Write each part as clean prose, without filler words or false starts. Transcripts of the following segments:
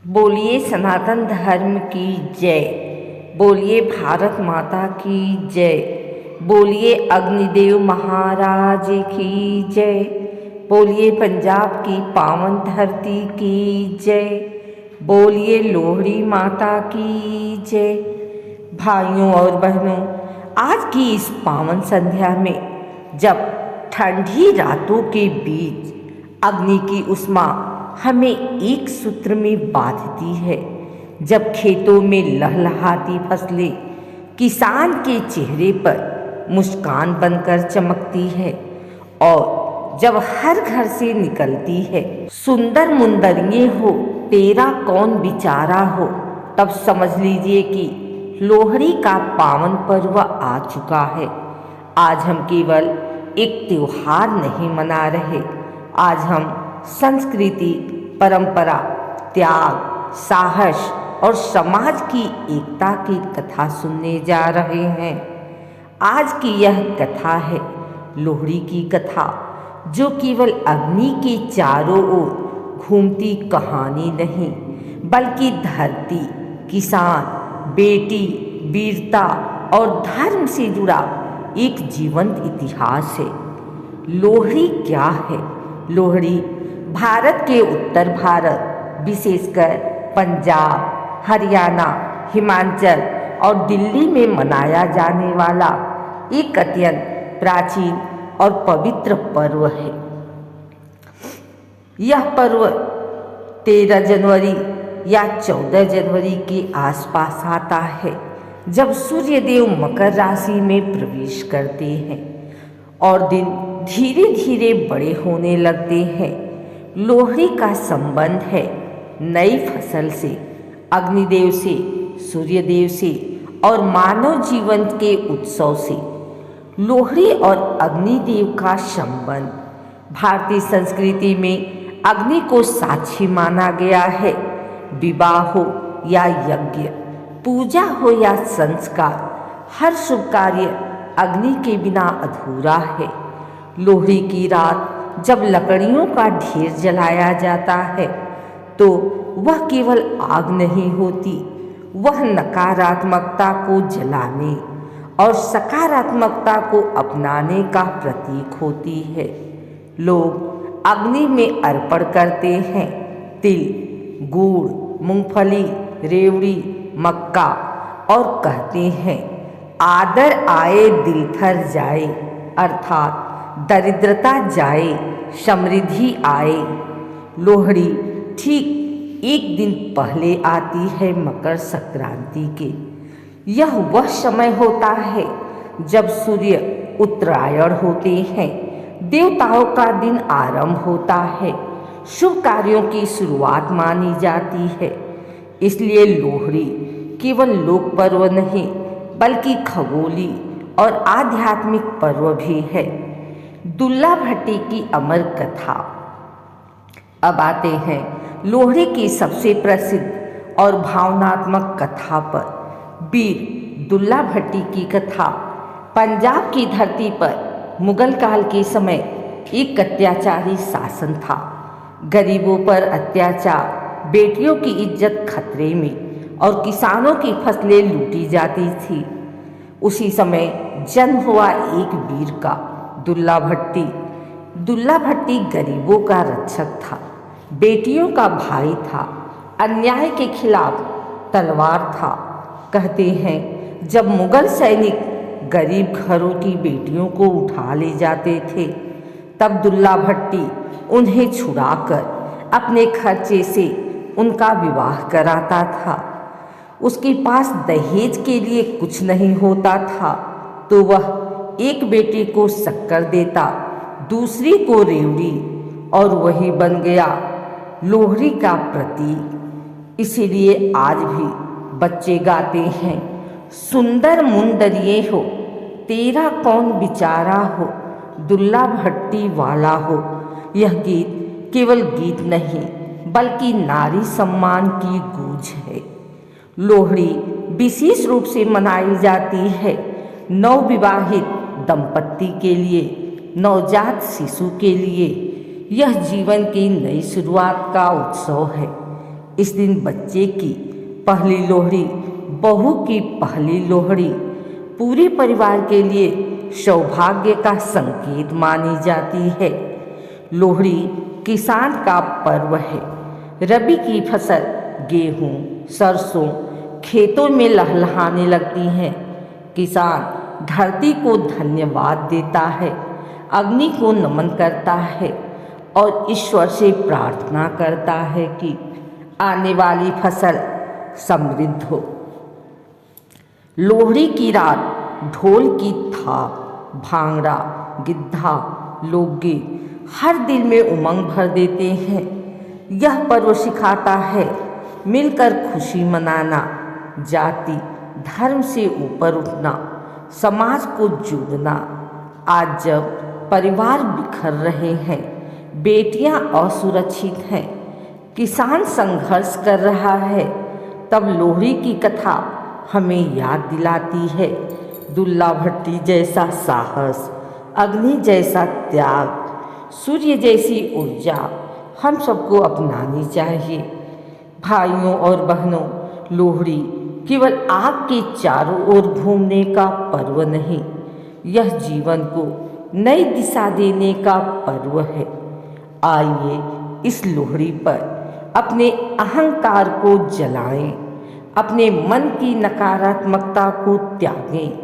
बोलिए सनातन धर्म की जय। बोलिए भारत माता की जय। बोलिए अग्निदेव महाराज की जय। बोलिए पंजाब की पावन धरती की जय। बोलिए लोहड़ी माता की जय। भाइयों और बहनों, आज की इस पावन संध्या में जब ठंडी रातों के बीच अग्नि की उष्मा हमें एक सूत्र में बांधती है, जब खेतों में लहलहाती फसलें किसान के चेहरे पर मुस्कान बनकर चमकती है और जब हर घर से निकलती है सुंदर मुंदरिये हो तेरा कौन बिचारा हो, तब समझ लीजिए कि लोहड़ी का पावन पर्व आ चुका है। आज हम केवल एक त्योहार नहीं मना रहे, आज हम संस्कृति, परंपरा, त्याग, साहस और समाज की एकता की कथा सुनने जा रहे हैं। आज की यह कथा है लोहड़ी की कथा, जो केवल अग्नि के चारों ओर घूमती कहानी नहीं, बल्कि धरती, किसान, बेटी, वीरता और धर्म से जुड़ा एक जीवंत इतिहास है। लोहड़ी क्या है? लोहड़ी भारत के उत्तर भारत, विशेषकर पंजाब, हरियाणा, हिमाचल और दिल्ली में मनाया जाने वाला एक अत्यंत प्राचीन और पवित्र पर्व है। यह पर्व 13 जनवरी या 14 जनवरी के आसपास आता है, जब सूर्यदेव मकर राशि में प्रवेश करते हैं और दिन धीरे धीरे बड़े होने लगते हैं। लोहड़ी का संबंध है नई फसल से, अग्निदेव से, सूर्यदेव से और मानव जीवन के उत्सव से। लोहड़ी और अग्निदेव का संबंध भारतीय संस्कृति में अग्नि को साक्षी माना गया है। विवाह हो या यज्ञ, पूजा हो या संस्कार, हर शुभ कार्य अग्नि के बिना अधूरा है। लोहड़ी की रात जब लकड़ियों का ढेर जलाया जाता है तो वह केवल आग नहीं होती, वह नकारात्मकता को जलाने और सकारात्मकता को अपनाने का प्रतीक होती है। लोग अग्नि में अर्पण करते हैं तिल, गुड़, मूंगफली, रेवड़ी, मक्का और कहते हैं आदर आए दिल थर जाए, अर्थात दरिद्रता जाए, समृद्धि आए। लोहड़ी ठीक एक दिन पहले आती है मकर संक्रांति के। यह वह समय होता है जब सूर्य उत्तरायण होते हैं, देवताओं का दिन आरंभ होता है, शुभ कार्यों की शुरुआत मानी जाती है। इसलिए लोहड़ी केवल लोक पर्व नहीं, बल्कि खगोली और आध्यात्मिक पर्व भी है। दुल्ला भट्टी की अमर कथा। अब आते हैं लोहड़ी की सबसे प्रसिद्ध और भावनात्मक कथा पर। वीर दुल्ला भट्टी की कथा पंजाब की धरती पर मुगल काल के समय एक अत्याचारी शासन था। गरीबों पर अत्याचार, बेटियों की इज्जत खतरे में और किसानों की फसलें लूटी जाती थी। उसी समय जन्म हुआ एक वीर का, दुल्ला भट्टी। दुल्ला भट्टी गरीबों का रक्षक था, बेटियों का भाई था, अन्याय के खिलाफ तलवार था। कहते हैं जब मुगल सैनिक गरीब घरों की बेटियों को उठा ले जाते थे, तब दुल्ला भट्टी उन्हें छुड़ाकर अपने खर्चे से उनका विवाह कराता था। उसके पास दहेज के लिए कुछ नहीं होता था तो वह एक बेटे को शक्कर देता, दूसरी को रेवड़ी, और वही बन गया लोहड़ी का प्रतीक। इसीलिए आज भी बच्चे गाते हैं सुंदर मुंदरिये हो तेरा कौन बिचारा हो, दुल्ला भट्टी वाला हो। यह गीत केवल गीत नहीं, बल्कि नारी सम्मान की गूंज है। लोहड़ी विशेष रूप से मनाई जाती है नवविवाहित दंपत्ति के लिए, नवजात शिशु के लिए। यह जीवन की नई शुरुआत का उत्सव है। इस दिन बच्चे की पहली लोहड़ी, बहू की पहली लोहड़ी पूरे परिवार के लिए सौभाग्य का संकेत मानी जाती है। लोहड़ी किसान का पर्व है। रबी की फसल गेहूं, सरसों खेतों में लहलहाने लगती हैं। किसान धरती को धन्यवाद देता है, अग्नि को नमन करता है और ईश्वर से प्रार्थना करता है कि आने वाली फसल समृद्ध हो। लोहड़ी की रात ढोल की थाप, भांगड़ा, गिद्धा, लोकगीत हर दिल में उमंग भर देते हैं। यह पर्व सिखाता है मिलकर खुशी मनाना, जाति धर्म से ऊपर उठना, समाज को जोड़ना। आज जब परिवार बिखर रहे हैं, बेटियां असुरक्षित हैं, किसान संघर्ष कर रहा है, तब लोहड़ी की कथा हमें याद दिलाती है दुल्ला भट्टी जैसा साहस, अग्नि जैसा त्याग, सूर्य जैसी ऊर्जा हम सबको अपनानी चाहिए। भाइयों और बहनों, लोहड़ी केवल आग के चारों ओर घूमने का पर्व नहीं, यह जीवन को नई दिशा देने का पर्व है। आइए इस लोहड़ी पर अपने अहंकार को जलाएं, अपने मन की नकारात्मकता को त्यागें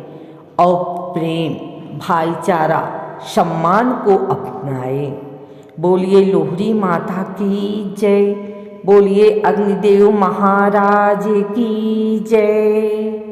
और प्रेम, भाईचारा, सम्मान को अपनाएं। बोलिए लोहड़ी माता की जय, बोलिए अग्निदेव महाराज की जय।